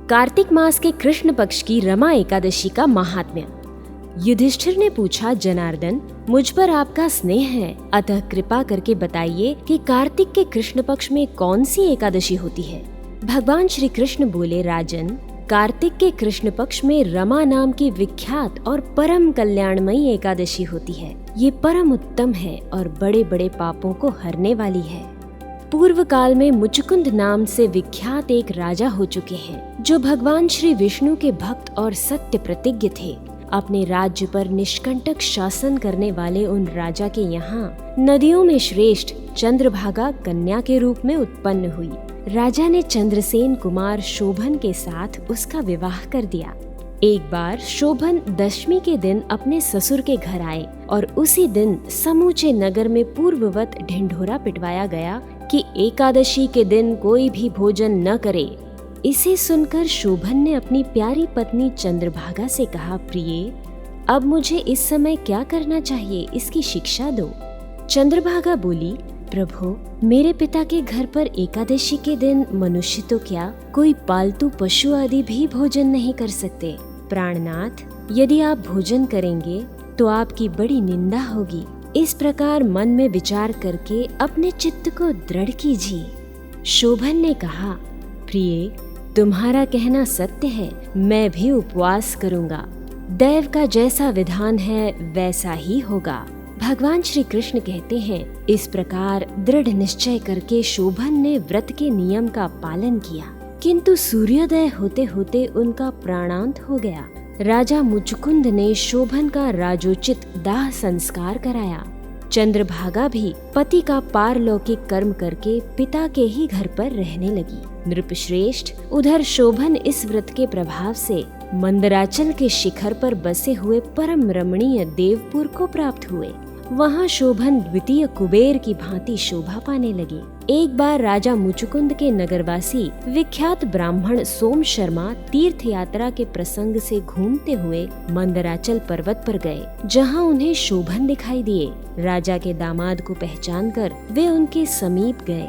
कार्तिक मास के कृष्ण पक्ष की रमा एकादशी का महात्म्य। युधिष्ठिर ने पूछा, जनार्दन, मुझ पर आपका स्नेह है, अतः कृपा करके बताइए कि कार्तिक के कृष्ण पक्ष में कौन सी एकादशी होती है। भगवान श्री कृष्ण बोले, राजन, कार्तिक के कृष्ण पक्ष में रमा नाम की विख्यात और परम कल्याणमयी एकादशी होती है। ये परम उत्तम है और बड़े बड़े पापों को हरने वाली है। पूर्व काल में मुचुकुंद नाम से विख्यात एक राजा हो चुके हैं, जो भगवान श्री विष्णु के भक्त और सत्य प्रतिज्ञ थे। अपने राज्य पर निष्कंटक शासन करने वाले उन राजा के यहाँ नदियों में श्रेष्ठ चंद्रभागा कन्या के रूप में उत्पन्न हुई। राजा ने चंद्रसेन कुमार शोभन के साथ उसका विवाह कर दिया। एक बार शोभन दशमी के दिन अपने ससुर के घर आए और उसी दिन समूचे नगर में पूर्ववत ढिंढोरा पिटवाया गया कि एकादशी के दिन कोई भी भोजन न करे। इसे सुनकर शोभन ने अपनी प्यारी पत्नी चंद्रभागा से कहा, प्रिये, अब मुझे इस समय क्या करना चाहिए, इसकी शिक्षा दो। चंद्रभागा बोली, प्रभु, मेरे पिता के घर पर एकादशी के दिन मनुष्य तो क्या, कोई पालतू पशु आदि भी भोजन नहीं कर सकते। प्राणनाथ, यदि आप भोजन करेंगे तो आपकी बड़ी निंदा होगी। इस प्रकार मन में विचार करके अपने चित्त को दृढ़ कीजिए। शोभन ने कहा, प्रिय, तुम्हारा कहना सत्य है, मैं भी उपवास करूंगा। दैव का जैसा विधान है वैसा ही होगा। भगवान श्री कृष्ण कहते हैं, इस प्रकार दृढ़ निश्चय करके शोभन ने व्रत के नियम का पालन किया, किंतु सूर्योदय होते होते उनका प्राणांत हो गया। राजा मुचुकुंद ने शोभन का राजोचित दाह संस्कार कराया। चंद्रभागा भी पति का पारलौकिक कर्म करके पिता के ही घर पर रहने लगी। नृपश्रेष्ठ, उधर शोभन इस व्रत के प्रभाव से मंदराचल के शिखर पर बसे हुए परम रमणीय देवपुर को प्राप्त हुए। वहाँ शोभन द्वितीय कुबेर की भांति शोभा पाने लगी। एक बार राजा मुचुकुंद के नगरवासी विख्यात ब्राह्मण सोम शर्मा तीर्थ यात्रा के प्रसंग से घूमते हुए मंदराचल पर्वत पर गए, जहाँ उन्हें शोभन दिखाई दिए। राजा के दामाद को पहचानकर वे उनके समीप गए।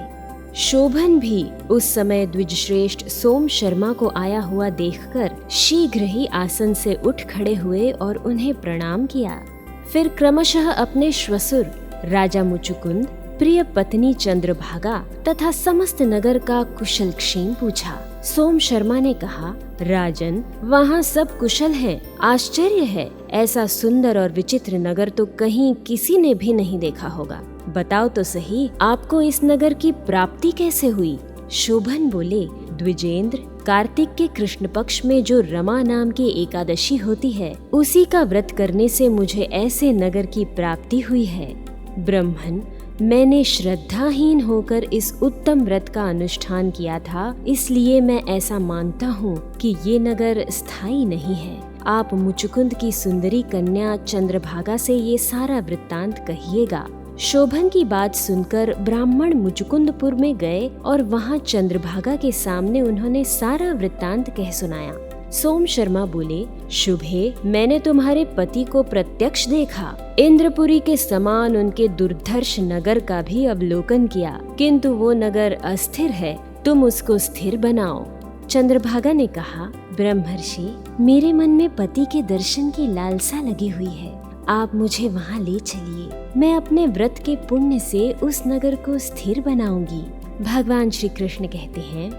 शोभन भी उस समय द्विजश्रेष्ठ सोम शर्मा को आया हुआ देखकर शीघ्र ही आसन से उठ खड़े हुए और उन्हें प्रणाम किया। फिर क्रमशः अपने श्वसुर राजा मुचुकुंद, प्रिय पत्नी चंद्रभागा तथा समस्त नगर का कुशल क्षेम पूछा। सोम शर्मा ने कहा, राजन, वहाँ सब कुशल है। आश्चर्य है, ऐसा सुंदर और विचित्र नगर तो कहीं किसी ने भी नहीं देखा होगा। बताओ तो सही, आपको इस नगर की प्राप्ति कैसे हुई? शोभन बोले, द्विजेंद्र, कार्तिक के कृष्ण पक्ष में जो रमा नाम की एकादशी होती है, उसी का व्रत करने से मुझे ऐसे नगर की प्राप्ति हुई है। ब्रह्मन, मैंने श्रद्धाहीन होकर इस उत्तम व्रत का अनुष्ठान किया था, इसलिए मैं ऐसा मानता हूँ कि ये नगर स्थायी नहीं है। आप मुचुकुंद की सुंदरी कन्या चंद्रभागा से ये सारा वृत्तांत कहिएगा। शोभन की बात सुनकर ब्राह्मण मुचुकुंदपुर में गए और वहाँ चंद्रभागा के सामने उन्होंने सारा वृत्तांत कह सुनाया। सोम शर्मा बोले, शुभे, मैंने तुम्हारे पति को प्रत्यक्ष देखा। इंद्रपुरी के समान उनके दुर्धर्ष नगर का भी अवलोकन किया, किंतु वो नगर अस्थिर है, तुम उसको स्थिर बनाओ। चंद्रभागा ने कहा, ब्रह्मर्षि, मेरे मन में पति के दर्शन की लालसा लगी हुई है, आप मुझे वहाँ ले चलिए। मैं अपने व्रत के पुण्य से उस नगर को स्थिर बनाऊंगी। भगवान श्री कृष्ण कहते हैं,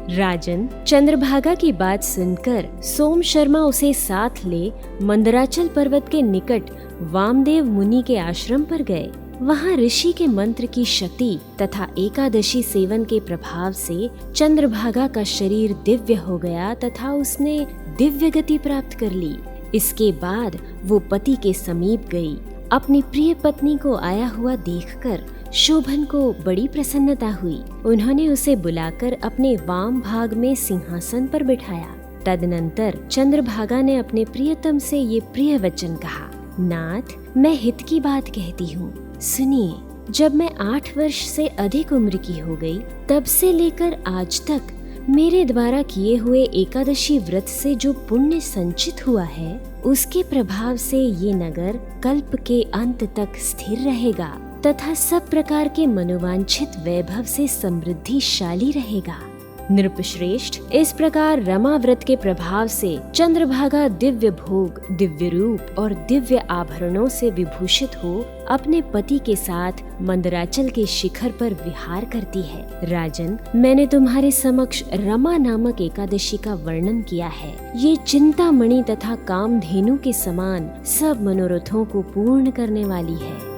राजन, चंद्रभागा की बात सुनकर सोम शर्मा उसे साथ ले मंदराचल पर्वत के निकट वामदेव मुनि के आश्रम पर गए। वहाँ ऋषि के मंत्र की शक्ति तथा एकादशी सेवन के प्रभाव से चंद्रभागा का शरीर दिव्य हो गया तथा उसने दिव्य गति प्राप्त कर ली। इसके बाद वो पति के समीप गई। अपनी प्रिय पत्नी को आया हुआ देखकर शोभन को बड़ी प्रसन्नता हुई। उन्होंने उसे बुलाकर अपने वाम भाग में सिंहासन पर बिठाया। तदनंतर चंद्रभागा ने अपने प्रियतम से ये प्रिय वचन कहा, नाथ, मैं हित की बात कहती हूँ, सुनिए। जब मैं 8 वर्ष से अधिक उम्र की हो गई, तब से लेकर आज तक मेरे द्वारा किए हुए एकादशी व्रत से जो पुण्य संचित हुआ है, उसके प्रभाव से ये नगर कल्प के अंत तक स्थिर रहेगा तथा सब प्रकार के मनोवांछित वैभव से समृद्धिशाली रहेगा। नृपश्रेष्ठ, इस प्रकार रमा व्रत के प्रभाव से चंद्रभागा दिव्य भोग, दिव्य रूप और दिव्य आभरणों से विभूषित हो अपने पति के साथ मंदराचल के शिखर पर विहार करती है। राजन, मैंने तुम्हारे समक्ष रमा नामक एकादशी का वर्णन किया है। ये चिंतामणि तथा कामधेनु के समान सब मनोरथों को पूर्ण करने वाली है।